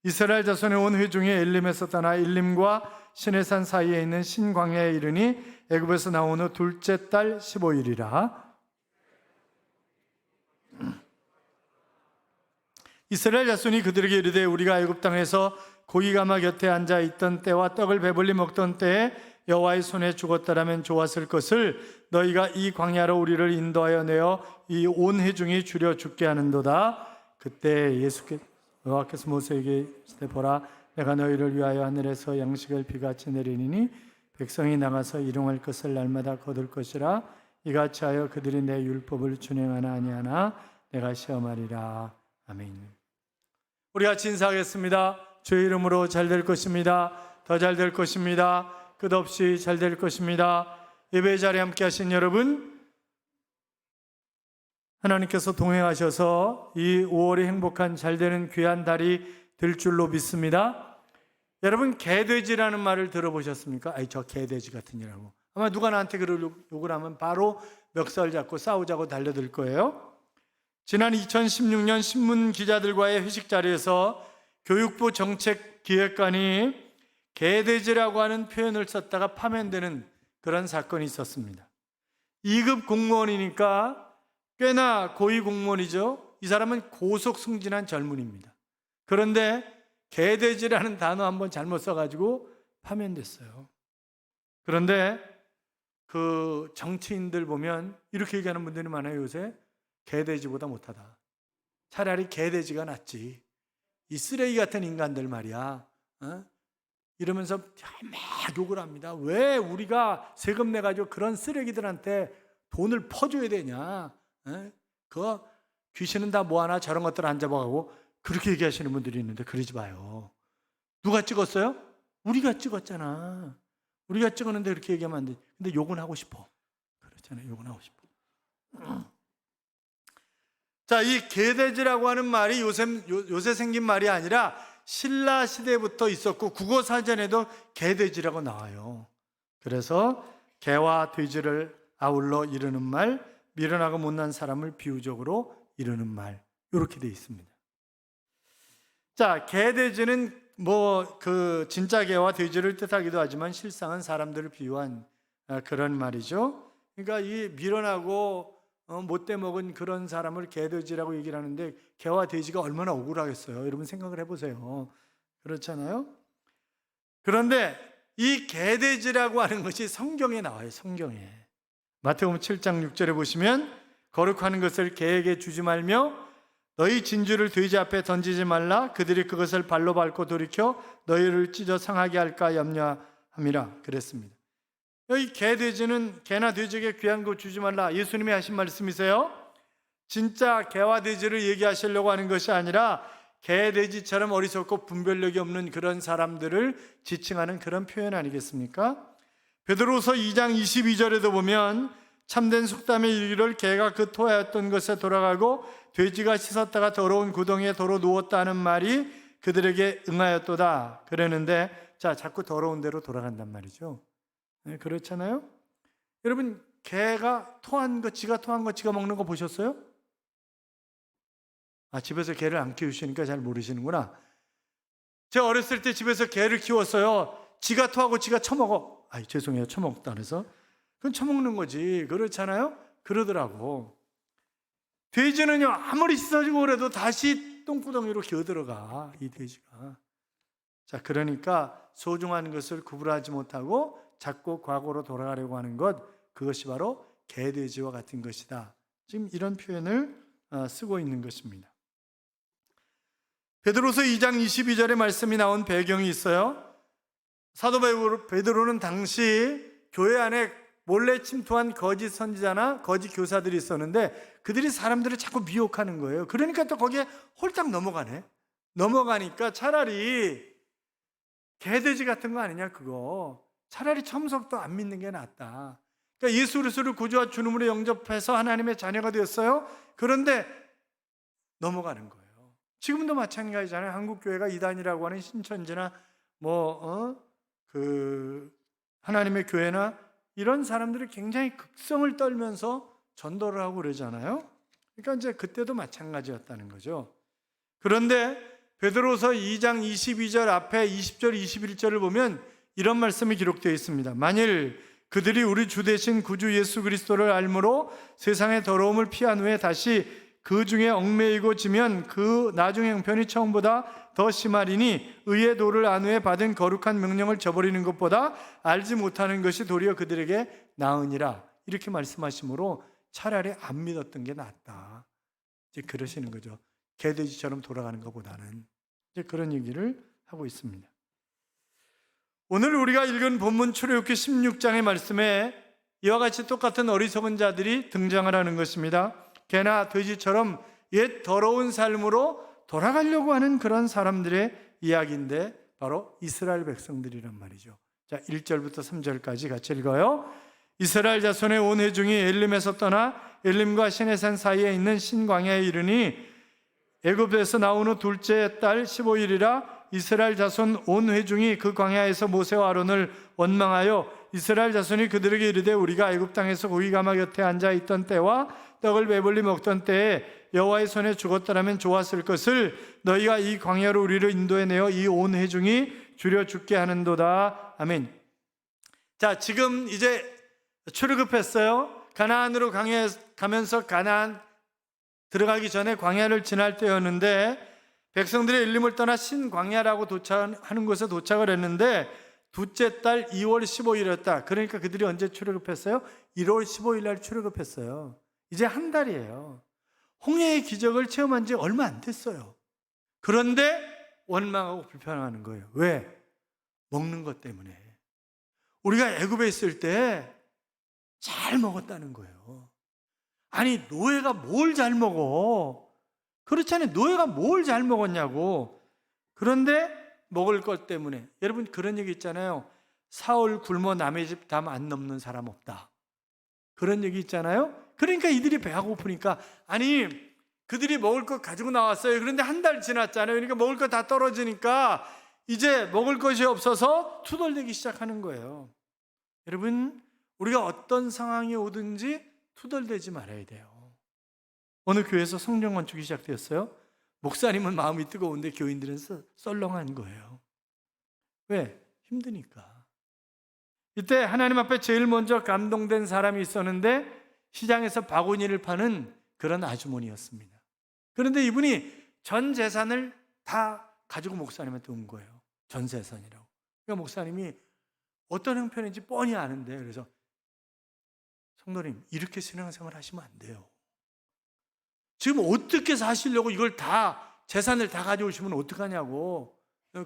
이스라엘 자손의 온 회중이 엘림에서 떠나 일림과 시내산 사이에 있는 신광야에 이르니 애굽에서 나온 후 둘째 달 15일이라. 이스라엘 자손이 그들에게 이르되 우리가 애굽 땅에서 고기가마 곁에 앉아 있던 때와 떡을 배불리 먹던 때에 여호와의 손에 죽었더라면 좋았을 것을 너희가 이 광야로 우리를 인도하여 내어 이 온 회중이 줄여 죽게 하는도다. 그때 여호와께서 모세에게 이르시되 보라 내가 너희를 위하여 하늘에서 양식을 비같이 내리니 백성이 나가서 일용할 것을 날마다 거둘 것이라. 이같이 하여 그들이 내 율법을 준행하나 아니하나 내가 시험하리라. 아멘. 우리 같이 인사하겠습니다. 주의 이름으로 잘 될 것입니다. 더 잘 될 것입니다. 끝없이 잘 될 것입니다. 예배 자리에 함께 하신 여러분, 하나님께서 동행하셔서 이 5월이 행복한 잘 되는 귀한 달이 될 줄로 믿습니다. 여러분, 개돼지라는 말을 들어보셨습니까? 아이, 저 개돼지 같은 이라고. 아마 누가 나한테 그걸 욕을 하면 바로 멱살 잡고 싸우자고 달려들 거예요. 지난 2016년 신문 기자들과의 회식 자리에서 교육부 정책기획관이 개돼지라고 하는 표현을 썼다가 파면되는 그런 사건이 있었습니다. 2급 공무원이니까 꽤나 고위 공무원이죠. 이 사람은 고속승진한 젊은이입니다. 그런데 개돼지라는 단어 한번 잘못 써가지고 파면됐어요. 그런데 그 정치인들 보면 이렇게 얘기하는 분들이 많아요. 요새 개돼지보다 못하다. 차라리 개돼지가 낫지. 이 쓰레기 같은 인간들 말이야. 이러면서 막 욕을 합니다. 왜 우리가 세금 내가지고 그런 쓰레기들한테 돈을 퍼줘야 되냐. 그 귀신은 다 뭐하나 저런 것들 안 잡아가고 그렇게 얘기하시는 분들이 있는데 그러지 마요. 누가 찍었어요? 우리가 찍었잖아. 우리가 찍었는데 그렇게 얘기하면 안 돼. 근데 욕은 하고 싶어. 그렇잖아요. 욕은 하고 싶어. 자, 이 개돼지라고 하는 말이 요새 생긴 말이 아니라 신라 시대부터 있었고 국어 사전에도 개돼지라고 나와요. 그래서 개와 돼지를 아울러 이르는 말, 미련하고 못난 사람을 비유적으로 이르는 말, 이렇게 되어 있습니다. 자, 개돼지는 진짜 개와 돼지를 뜻하기도 하지만 실상은 사람들을 비유한 그런 말이죠. 그러니까 이 미련하고 못돼 먹은 그런 사람을 개돼지라고 얘기를 하는데 개와 돼지가 얼마나 억울하겠어요. 여러분 생각을 해보세요. 그렇잖아요. 그런데 이 개돼지라고 하는 것이 성경에 나와요. 성경에. 마태복음 7장 6절에 보시면 거룩하는 것을 개에게 주지 말며 너희 진주를 돼지 앞에 던지지 말라. 그들이 그것을 발로 밟고 돌이켜 너희를 찢어 상하게 할까 염려함이라 그랬습니다. 여기 개돼지는 개나 돼지에게 귀한 거 주지 말라. 예수님이 하신 말씀이세요. 진짜 개와 돼지를 얘기하시려고 하는 것이 아니라 개, 돼지처럼 어리석고 분별력이 없는 그런 사람들을 지칭하는 그런 표현 아니겠습니까? 베드로서 2장 22절에도 보면 참된 속담에 이르기를 개가 그 토하였던 것에 돌아가고 돼지가 씻었다가 더러운 구덩이에 도로 누웠다는 말이 그들에게 응하였도다 그랬는데, 자, 자꾸 더러운 데로 돌아간단 말이죠. 네, 그렇잖아요. 여러분, 개가 토한 거, 지가 토한 거 지가 먹는 거 보셨어요? 집에서 개를 안 키우시니까 잘 모르시는구나. 제가 어렸을 때 집에서 개를 키웠어요. 지가 토하고 지가 처먹어. 죄송해요, 처먹다 그래서. 그건 처먹는 거지. 그렇잖아요. 그러더라고. 돼지는요, 아무리 씻어지고 그래도 다시 똥구덩이로 기어들어가, 이 돼지가. 자, 그러니까 소중한 것을 구분하지 못하고 자꾸 과거로 돌아가려고 하는 것, 그것이 바로 개돼지와 같은 것이다. 지금 이런 표현을 쓰고 있는 것입니다. 베드로서 2장 22절의 말씀이 나온 배경이 있어요. 사도 베드로는 당시 교회 안에 몰래 침투한 거짓 선지자나 거짓 교사들이 있었는데 그들이 사람들을 자꾸 미혹하는 거예요. 그러니까 또 거기에 홀딱 넘어가네. 넘어가니까 차라리 개돼지 같은 거 아니냐, 그거. 차라리 첨석도 안 믿는 게 낫다. 그러니까 예수 그리스도를 구주와 주님으로 영접해서 하나님의 자녀가 되었어요. 그런데 넘어가는 거예요. 지금도 마찬가지잖아요. 한국 교회가 이단이라고 하는 신천지나 하나님의 교회나 이런 사람들이 굉장히 극성을 떨면서 전도를 하고 그러잖아요. 그러니까 이제 그때도 마찬가지였다는 거죠. 그런데 베드로서 2장 22절 앞에 20절 21절을 보면 이런 말씀이 기록되어 있습니다. 만일 그들이 우리 주 되신 구주 예수 그리스도를 알므로 세상의 더러움을 피한 후에 다시 그 중에 얽매이고 지면 그 나중의 형편이 처음보다 더 심하리니 의의 도를 안 후에 받은 거룩한 명령을 저버리는 것보다 알지 못하는 것이 도리어 그들에게 나으니라. 이렇게 말씀하시므로 차라리 안 믿었던 게 낫다. 이제 그러시는 거죠. 개돼지처럼 돌아가는 것보다는. 이제 그런 얘기를 하고 있습니다. 오늘 우리가 읽은 본문 출애굽기 16장의 말씀에 이와 같이 똑같은 어리석은 자들이 등장을 하는 것입니다. 개나 돼지처럼 옛 더러운 삶으로 돌아가려고 하는 그런 사람들의 이야기인데 바로 이스라엘 백성들이란 말이죠. 자, 1절부터 3절까지 같이 읽어요. 이스라엘 자손의 온 회중이 엘림에서 떠나 엘림과 시내산 사이에 있는 신광야에 이르니 애굽에서 나온 후 둘째 달 15일이라 이스라엘 자손 온 회중이 그 광야에서 모세와 아론을 원망하여 이스라엘 자손이 그들에게 이르되 우리가 애굽 땅에서 고기 가마 곁에 앉아 있던 때와 떡을 배불리 먹던 때에 여호와의 손에 죽었더라면 좋았을 것을 너희가 이 광야로 우리를 인도해내어 이 온 회중이 줄여 죽게 하는도다. 아멘. 자, 지금 이제 출애굽했어요. 가나안으로 가면서 가나안 들어가기 전에 광야를 지날 때였는데 백성들이 엘림을 떠나 신광야라고 하는 곳에 도착을 했는데 둘째 달 2월 15일이었다. 그러니까 그들이 언제 출애굽했어요? 1월 15일 날 출애굽했어요. 이제 한 달이에요. 홍해의 기적을 체험한 지 얼마 안 됐어요. 그런데 원망하고 불평하는 거예요. 왜? 먹는 것 때문에. 우리가 애굽에 있을 때 잘 먹었다는 거예요. 아니, 노예가 뭘 잘 먹어? 그렇잖아요. 노예가 뭘 잘 먹었냐고. 그런데 먹을 것 때문에. 여러분 그런 얘기 있잖아요. 사흘 굶어 남의 집 담 안 넘는 사람 없다. 그런 얘기 있잖아요. 그러니까 이들이 배가 고프니까, 아니 그들이 먹을 것 가지고 나왔어요. 그런데 한 달 지났잖아요. 그러니까 먹을 것 다 떨어지니까 이제 먹을 것이 없어서 투덜대기 시작하는 거예요. 여러분, 우리가 어떤 상황이 오든지 투덜대지 말아야 돼요. 어느 교회에서 성령 건축이 시작되었어요. 목사님은 마음이 뜨거운데 교인들은 썰렁한 거예요. 왜? 힘드니까. 이때 하나님 앞에 제일 먼저 감동된 사람이 있었는데 시장에서 바구니를 파는 그런 아주머니였습니다. 그런데 이분이 전 재산을 다 가지고 목사님한테 온 거예요. 전 재산이라고. 그러니까 목사님이 어떤 형편인지 뻔히 아는데, 그래서 성도님, 이렇게 신앙생활 하시면 안 돼요. 지금 어떻게 사시려고 이걸 다, 재산을 다 가져오시면 어떡하냐고.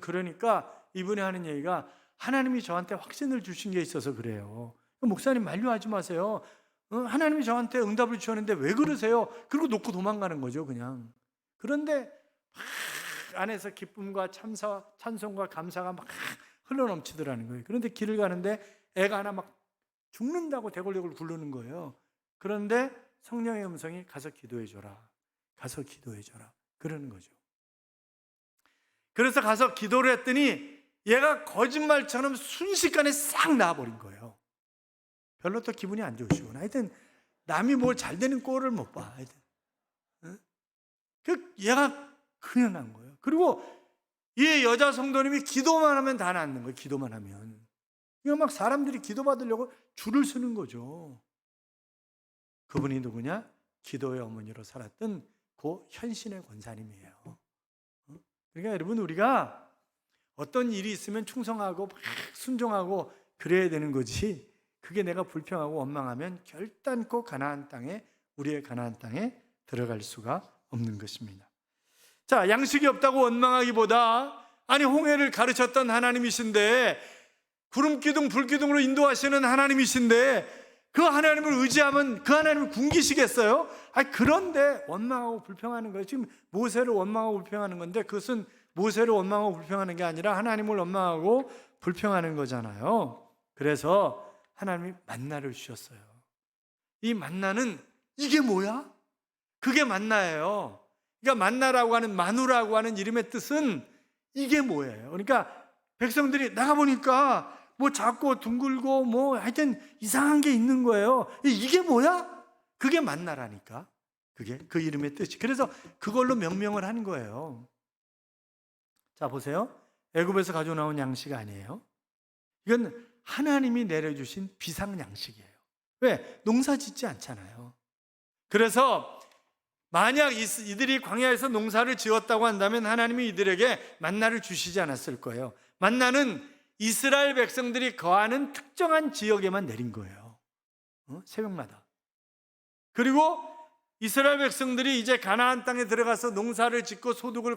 그러니까 이분이 하는 얘기가 하나님이 저한테 확신을 주신 게 있어서 그래요. 목사님 만류하지 마세요. 하나님이 저한테 응답을 주셨는데 왜 그러세요? 그리고 놓고 도망가는 거죠, 그냥. 그런데 막 안에서 기쁨과 찬송과 감사가 막 흘러넘치더라는 거예요. 그런데 길을 가는데 애가 하나 막 죽는다고 대골대골 굴르는 거예요. 그런데 성령의 음성이 가서 기도해줘라. 가서 기도해줘라. 그러는 거죠. 그래서 가서 기도를 했더니 얘가 거짓말처럼 순식간에 싹 나아버린 거예요. 별로 또 기분이 안 좋으시구나. 하여튼 남이 뭘 잘 되는 꼴을 못 봐. 하여튼. 얘가 그냥 난 거예요. 그리고 이 여자 성도님이 기도만 하면 다 낫는 거예요. 기도만 하면. 이거 막 사람들이 기도받으려고 줄을 서는 거죠. 그분이 누구냐? 기도의 어머니로 살았던 고 현신의 권사님이에요. 그러니까 여러분, 우리가 어떤 일이 있으면 충성하고 막 순종하고 그래야 되는 거지, 그게 내가 불평하고 원망하면 결단코 우리의 가나안 땅에 들어갈 수가 없는 것입니다. 자, 양식이 없다고 원망하기보다, 아니 홍해를 가르쳤던 하나님이신데, 구름 기둥 불 기둥으로 인도하시는 하나님이신데 그 하나님을 의지하면 그 하나님을 굶기시겠어요? 그런데 원망하고 불평하는 거예요. 지금 모세를 원망하고 불평하는 건데, 그것은 모세를 원망하고 불평하는 게 아니라 하나님을 원망하고 불평하는 거잖아요. 그래서 하나님이 만나를 주셨어요. 이 만나는 이게 뭐야? 그게 만나예요. 그러니까 만나라고 하는, 마누라고 하는 이름의 뜻은 이게 뭐예요? 그러니까 백성들이 나가보니까 뭐 작고 둥글고 뭐 하여튼 이상한 게 있는 거예요. 이게 뭐야? 그게 만나라니까. 그게 그 이름의 뜻이. 그래서 그걸로 명명을 한 거예요. 자, 보세요. 애굽에서 가져 나온 양식 아니에요. 이건 하나님이 내려주신 비상 양식이에요. 왜? 농사 짓지 않잖아요. 그래서 만약 이들이 광야에서 농사를 지었다고 한다면 하나님이 이들에게 만나를 주시지 않았을 거예요. 만나는 이스라엘 백성들이 거하는 특정한 지역에만 내린 거예요. 새벽마다. 그리고 이스라엘 백성들이 이제 가나안 땅에 들어가서 농사를 짓고 소득을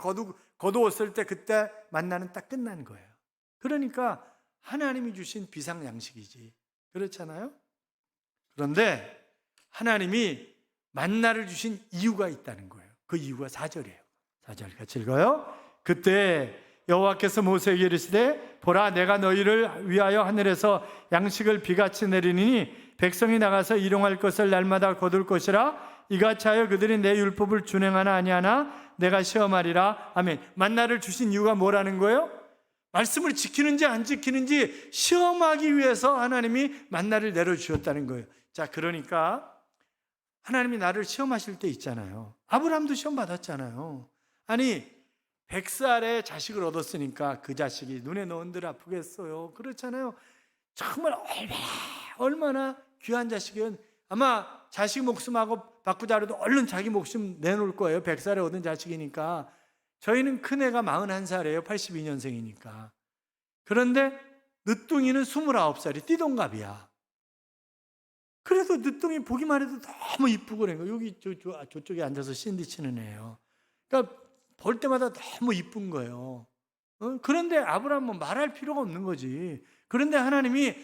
거두었을 때 그때 만나는 딱 끝난 거예요. 그러니까 하나님이 주신 비상 양식이지. 그렇잖아요? 그런데 하나님이 만나를 주신 이유가 있다는 거예요. 그 이유가 4절이에요. 4절 같이 읽어요. 그때 여호와께서 모세에게 이르시되 보라 내가 너희를 위하여 하늘에서 양식을 비같이 내리니 백성이 나가서 일용할 것을 날마다 거둘 것이라 이같이 하여 그들이 내 율법을 준행하나 아니하나 내가 시험하리라. 아멘. 만나를 주신 이유가 뭐라는 거예요? 말씀을 지키는지 안 지키는지 시험하기 위해서 하나님이 만나를 내려주셨다는 거예요. 자, 그러니까 하나님이 나를 시험하실 때 있잖아요. 아브라함도 시험 받았잖아요. 아니 100살에 자식을 얻었으니까 그 자식이 눈에 넣은들 아프겠어요. 그렇잖아요. 정말 얼마나 귀한 자식이면 아마 자식 목숨하고 바꾸자 해도 얼른 자기 목숨 내놓을 거예요. 100살에 얻은 자식이니까. 저희는 큰애가 41살이에요. 82년생이니까. 그런데 늦둥이는 29살이 띠동갑이야. 그래도 늦둥이 보기만 해도 너무 이쁘고 그런 거예요. 여기 저쪽에 앉아서 신디 치는 애예요. 그러니까 볼 때마다 너무 이쁜 거예요. 그런데 아브라함은 말할 필요가 없는 거지. 그런데 하나님이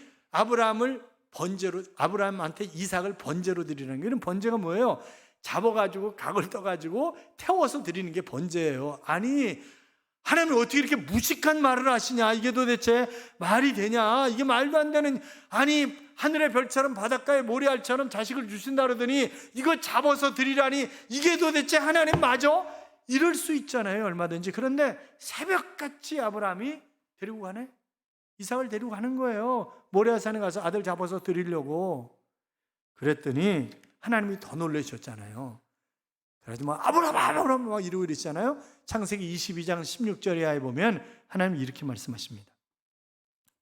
아브라함한테 이삭을 번제로 드리는 게, 이런 번제가 뭐예요? 잡아가지고 각을 떠가지고 태워서 드리는 게 번제예요. 아니 하나님이 어떻게 이렇게 무식한 말을 하시냐? 이게 도대체 말이 되냐? 이게 말도 안 되는, 아니 하늘의 별처럼 바닷가의 모래알처럼 자식을 주신다 그러더니 이거 잡아서 드리라니 이게 도대체 하나님 맞아? 이럴 수 있잖아요, 얼마든지. 그런데 새벽같이 아브라함이 데리고 가네? 이삭을 데리고 가는 거예요. 모리아산에 가서 아들 잡아서 드리려고. 그랬더니 하나님이 더 놀라셨잖아요. 그래서 막 아브라함 막 이러고 이랬잖아요. 창세기 22장 16절 이하에 보면 하나님이 이렇게 말씀하십니다.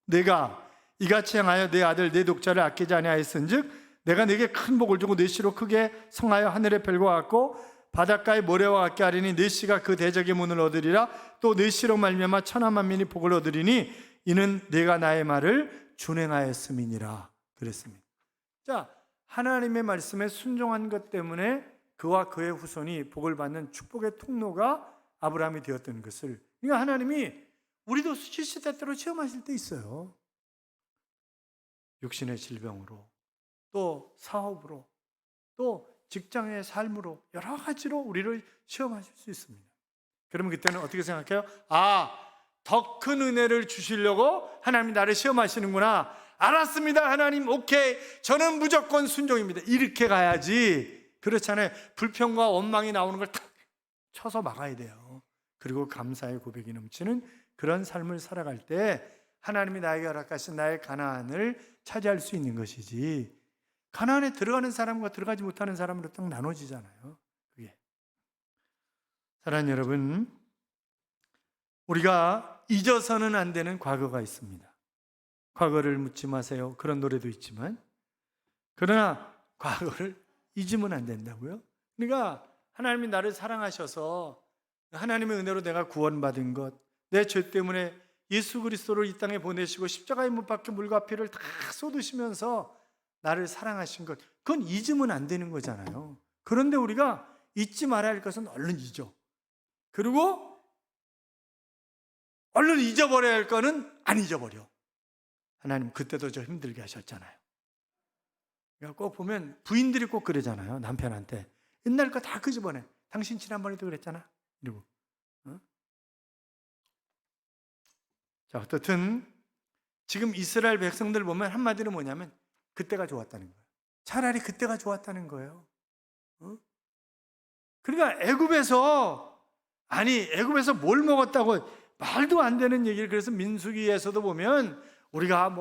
내가 이같이 행하여 내 아들 내 독자를 아끼지 아니하였은즉 내가 내게 큰 복을 주고 내 씨로 크게 성하여 하늘의 별과 같고 바닷가의 모래와 같게 하리니 내 씨가 그 대적의 문을 얻으리라. 또 내 씨로 말미암아 천하 만민이 복을 얻으리니 이는 내가 나의 말을 준행하였음이니라 그랬습니다. 자, 하나님의 말씀에 순종한 것 때문에 그와 그의 후손이 복을 받는 축복의 통로가 아브라함이 되었던 것을, 그러니까 하나님이 우리도 시시때때로 체험하실 때 있어요. 육신의 질병으로, 또 사업으로, 또 직장의 삶으로, 여러 가지로 우리를 시험하실 수 있습니다. 그러면 그때는 어떻게 생각해요? 더 큰 은혜를 주시려고 하나님이 나를 시험하시는구나. 알았습니다, 하나님. 오케이, 저는 무조건 순종입니다. 이렇게 가야지. 그렇잖아요. 불평과 원망이 나오는 걸 탁 쳐서 막아야 돼요. 그리고 감사의 고백이 넘치는 그런 삶을 살아갈 때 하나님이 나에게 허락하신 나의 가나안을 차지할 수 있는 것이지, 가나안에 들어가는 사람과 들어가지 못하는 사람으로 딱 나눠지잖아요. 그게. 사랑하는 여러분, 우리가 잊어서는 안 되는 과거가 있습니다. 과거를 묻지 마세요. 그런 노래도 있지만, 그러나 과거를 잊으면 안 된다고요. 그러니까 하나님이 나를 사랑하셔서 하나님의 은혜로 내가 구원받은 것, 내 죄 때문에 예수 그리스도를 이 땅에 보내시고 십자가에 못 박혀 물과 피를 다 쏟으시면서 나를 사랑하신 것, 그건 잊으면 안 되는 거잖아요. 그런데 우리가 잊지 말아야 할 것은 얼른 잊어. 그리고 얼른 잊어버려야 할 거는 안 잊어버려. 하나님 그때도 저 힘들게 하셨잖아요. 그러니까 꼭 보면 부인들이 꼭 그러잖아요. 남편한테 옛날 거 다 끄집어내. 당신 지난번에도 그랬잖아. 이러고. 자, 어떻든 지금 이스라엘 백성들 보면 한마디로 뭐냐면 그때가 좋았다는 거예요. 차라리 그때가 좋았다는 거예요. 그러니까 애굽에서 뭘 먹었다고 말도 안 되는 얘기를, 그래서 민수기에서도 보면 우리가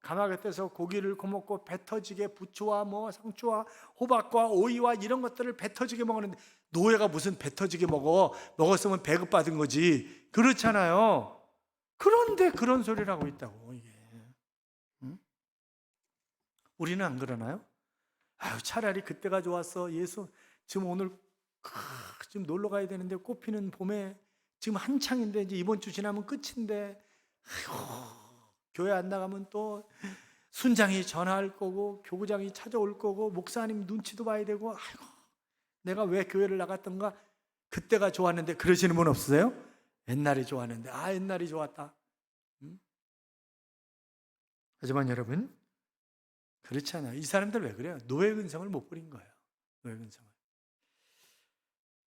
가마솥에서 고기를 구워먹고 배 터지게 부추와 상추와 호박과 오이와 이런 것들을 배 터지게 먹었는데 노예가 무슨 배 터지게 먹었으면 배급받은 거지. 그렇잖아요. 그런데 그런 소리를 하고 있다고, 이게. 응? 우리는 안 그러나요? 아유, 차라리 그때가 좋았어. 예수, 지금 오늘, 지금 놀러 가야 되는데, 꽃피는 봄에, 지금 한창인데, 이제 이번 주 지나면 끝인데, 아이고, 교회 안 나가면 또 순장이 전화할 거고, 교구장이 찾아올 거고, 목사님 눈치도 봐야 되고, 아이고, 내가 왜 교회를 나갔던가? 그때가 좋았는데, 그러시는 분 없으세요? 옛날이 좋았는데, 옛날이 좋았다. 하지만 여러분, 그렇지 않아요. 이 사람들 왜 그래요? 노예 근성을 못 버린 거예요. 노예 근성을.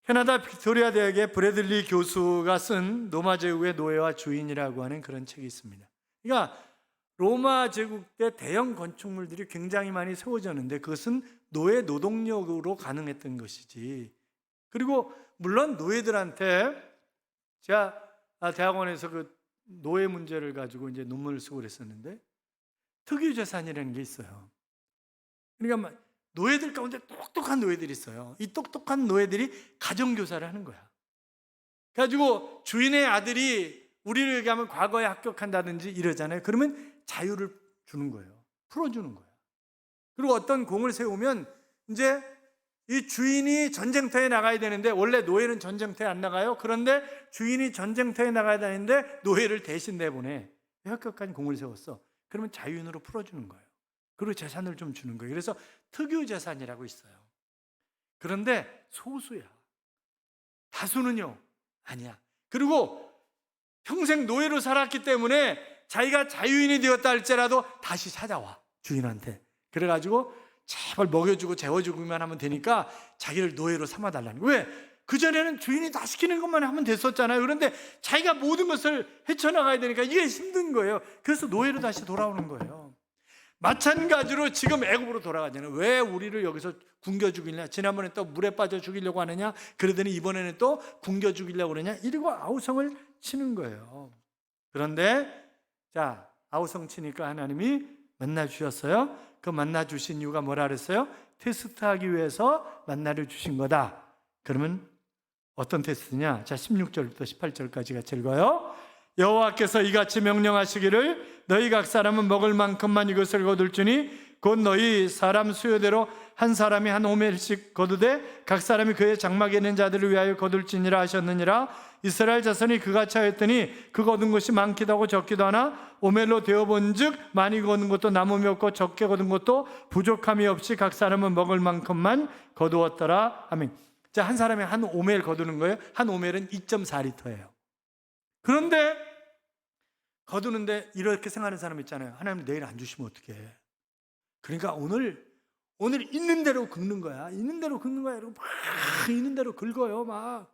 캐나다 빅토리아 대학의 브래들리 교수가 쓴 로마 제국의 노예와 주인이라고 하는 그런 책이 있습니다. 그러니까 로마 제국 때 대형 건축물들이 굉장히 많이 세워졌는데 그것은 노예 노동력으로 가능했던 것이지. 그리고 물론 노예들한테 제가 대학원에서 그 노예 문제를 가지고 이제 논문을 쓰고 그랬었는데 특유재산이라는 게 있어요. 그러니까 노예들 가운데 똑똑한 노예들이 있어요. 이 똑똑한 노예들이 가정교사를 하는 거야. 그래가지고 주인의 아들이 우리를 얘기하면 과거에 합격한다든지 이러잖아요. 그러면 자유를 주는 거예요. 풀어주는 거예요. 그리고 어떤 공을 세우면 이제 이 주인이 전쟁터에 나가야 되는데 원래 노예는 전쟁터에 안 나가요. 그런데 주인이 전쟁터에 나가야 되는데 노예를 대신 내보내. 합격한 공을 세웠어. 그러면 자유인으로 풀어주는 거예요. 그리고 재산을 좀 주는 거예요. 그래서 특유재산이라고 있어요. 그런데 소수야. 다수는요, 아니야. 그리고 평생 노예로 살았기 때문에 자기가 자유인이 되었다 할지라도 다시 찾아와, 주인한테. 그래가지고 제발 먹여주고 재워주기만 하면 되니까 자기를 노예로 삼아달라는 거예요. 왜? 그전에는 주인이 다 시키는 것만 하면 됐었잖아요. 그런데 자기가 모든 것을 헤쳐나가야 되니까 이게 힘든 거예요. 그래서 노예로 다시 돌아오는 거예요. 마찬가지로 지금 애굽으로 돌아가잖아요. 왜 우리를 여기서 굶겨 죽이냐? 지난번에 또 물에 빠져 죽이려고 하느냐? 그러더니 이번에는 또 굶겨 죽이려고 그러냐? 이러고 아우성을 치는 거예요. 그런데 자, 아우성 치니까 하나님이 만나 주셨어요. 그 만나 주신 이유가 뭐라 그랬어요? 테스트하기 위해서 만나를 주신 거다. 그러면 어떤 테스트냐? 자, 16절부터 18절까지 같이 읽어요. 여호와께서 이같이 명령하시기를 너희 각 사람은 먹을 만큼만 이것을 거둘지니 곧 너희 사람 수요대로 한 사람이 한 오멜씩 거두되 각 사람이 그의 장막에 있는 자들을 위하여 거둘지니라 하셨느니라. 이스라엘 자손이 그같이 하였더니 그 거둔 것이 많기도 하고 적기도 하나 오멜로 되어본즉 많이 거둔 것도 남음이 없고 적게 거둔 것도 부족함이 없이 각 사람은 먹을 만큼만 거두었더라. 아멘. 자, 한 사람이 한 오멜 거두는 거예요. 한 오멜은 2.4리터예요. 그런데 거두는데 이렇게 생각하는 사람 있잖아요. 하나님 내일 안 주시면 어떡해. 그러니까 오늘 있는 대로 긁는 거야. 있는 대로 긁는 거야. 이러고 막 있는 대로 긁어요. 막.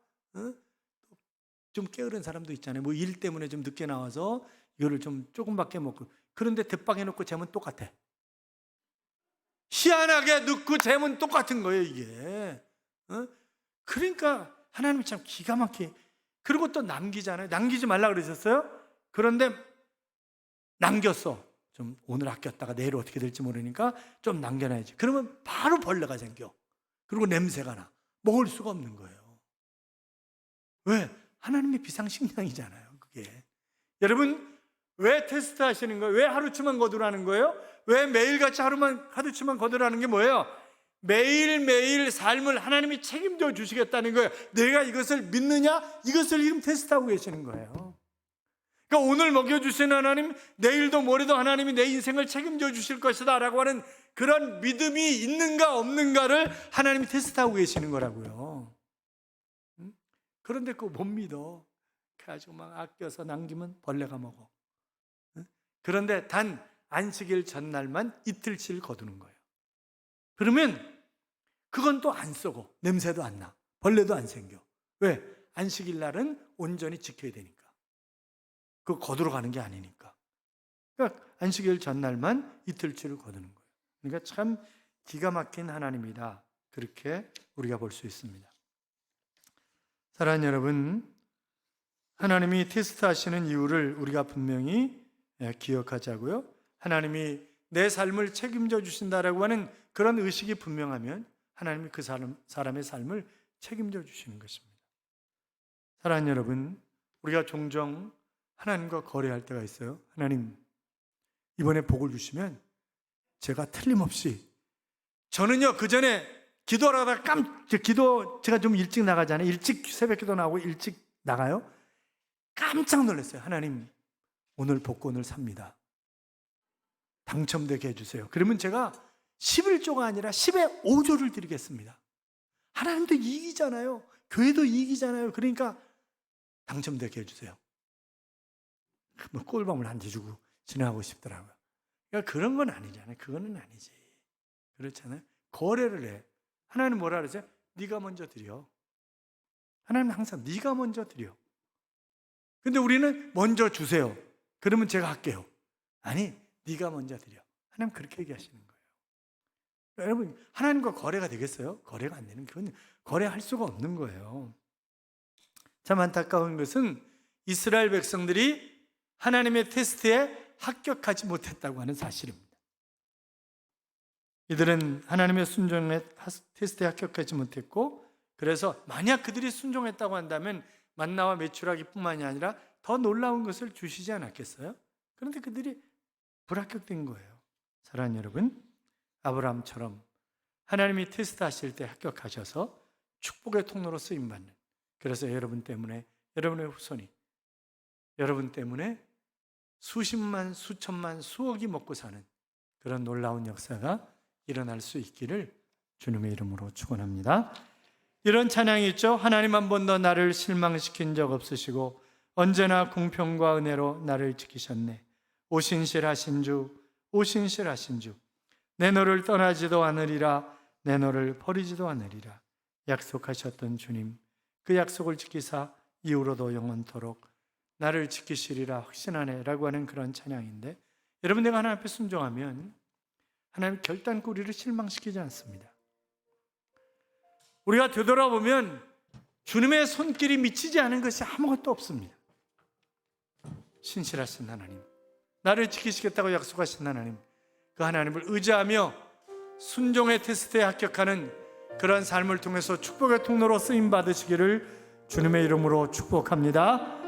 좀 게으른 사람도 있잖아요. 뭐 일 때문에 좀 늦게 나와서 이거를 좀 조금밖에 먹고. 그런데 대빵 해놓고 재면 똑같아. 희한하게 넣고 재면 똑같은 거예요, 이게. 그러니까 하나님이 참 기가 막히게. 그리고 또 남기잖아요. 남기지 말라 그러셨어요? 그런데 남겼어. 좀 오늘 아꼈다가 내일 어떻게 될지 모르니까 좀 남겨놔야지. 그러면 바로 벌레가 생겨. 그리고 냄새가 나. 먹을 수가 없는 거예요. 왜? 하나님의 비상식량이잖아요, 그게. 여러분, 왜 테스트 하시는 거예요? 왜 하루치만 거두라는 거예요? 왜 매일같이 하루치만 거두라는 게 뭐예요? 매일매일 삶을 하나님이 책임져 주시겠다는 거예요. 내가 이것을 믿느냐? 이것을 지금 테스트하고 계시는 거예요. 그러니까 오늘 먹여주시는 하나님, 내일도 모레도 하나님이 내 인생을 책임져 주실 것이다 라고 하는 그런 믿음이 있는가 없는가를 하나님이 테스트하고 계시는 거라고요. 그런데 그거 못 믿어. 그래가지고 막 아껴서 남기면 벌레가 먹어. 그런데 단 안식일 전날만 이틀치를 거두는 거예요. 그러면 그건 또 안 썩어. 냄새도 안 나. 벌레도 안 생겨. 왜? 안식일 날은 온전히 지켜야 되니까. 그거 거두러 가는 게 아니니까. 그러니까 안식일 전날만 이틀치를 거두는 거예요. 그러니까 참 기가 막힌 하나님이다. 그렇게 우리가 볼 수 있습니다. 사랑하는 여러분, 하나님이 테스트하시는 이유를 우리가 분명히 기억하자고요. 하나님이 내 삶을 책임져 주신다라고 하는 그런 의식이 분명하면 하나님이 그 사람의 삶을 책임져 주시는 것입니다. 사랑하는 여러분, 우리가 종종 하나님과 거래할 때가 있어요. 하나님, 이번에 복을 주시면 제가 틀림없이, 저는요 그 전에 기도를 하다가 제가 좀 일찍 나가잖아요. 일찍 새벽 기도 나오고 일찍 나가요. 깜짝 놀랐어요. 하나님, 오늘 복권을 삽니다. 당첨되게 해주세요. 그러면 제가 11조가 아니라 10의 5조를 드리겠습니다. 하나님도 이익이잖아요. 교회도 이익이잖아요. 그러니까 당첨되게 해주세요. 뭐 꿀밤을 한 대 주고 지나가고 싶더라고요. 그러니까 그런 건 아니잖아요. 그거는 아니지. 그렇잖아요. 거래를 해. 하나님 뭐라 그러세요? 네가 먼저 드려. 하나님은 항상 네가 먼저 드려. 근데 우리는 먼저 주세요. 그러면 제가 할게요. 아니, 네가 먼저 드려. 하나님 그렇게 얘기하시는 거예요. 여러분, 하나님과 거래가 되겠어요? 거래가 안 되는, 그건 거래할 수가 없는 거예요. 참 안타까운 것은 이스라엘 백성들이 하나님의 테스트에 합격하지 못했다고 하는 사실입니다. 이들은 하나님의 순종의 테스트에 합격하지 못했고, 그래서 만약 그들이 순종했다고 한다면 만나와 메추라기뿐만이 아니라 더 놀라운 것을 주시지 않았겠어요? 그런데 그들이 불합격된 거예요. 사랑하는 여러분, 아브라함처럼 하나님이 테스트하실 때 합격하셔서 축복의 통로로 쓰임받는, 그래서 여러분 때문에, 여러분의 후손이 여러분 때문에 수십만, 수천만, 수억이 먹고 사는 그런 놀라운 역사가 일어날 수 있기를 주님의 이름으로 축원합니다. 이런 찬양이 있죠. 하나님 한 번도 나를 실망시킨 적 없으시고 언제나 공평과 은혜로 나를 지키셨네. 오신실하신 주, 오신실하신 주, 내 너를 떠나지도 않으리라, 내 너를 버리지도 않으리라. 약속하셨던 주님, 그 약속을 지키사 이후로도 영원토록 나를 지키시리라 확신하네 라고 하는 그런 찬양인데, 여러분, 내가 하나님 앞에 순종하면 하나님 결단코 우리를 실망시키지 않습니다. 우리가 되돌아보면 주님의 손길이 미치지 않은 것이 아무것도 없습니다. 신실하신 하나님, 나를 지키시겠다고 약속하신 하나님, 그 하나님을 의지하며 순종의 테스트에 합격하는 그런 삶을 통해서 축복의 통로로 쓰임 받으시기를 주님의 이름으로 축복합니다.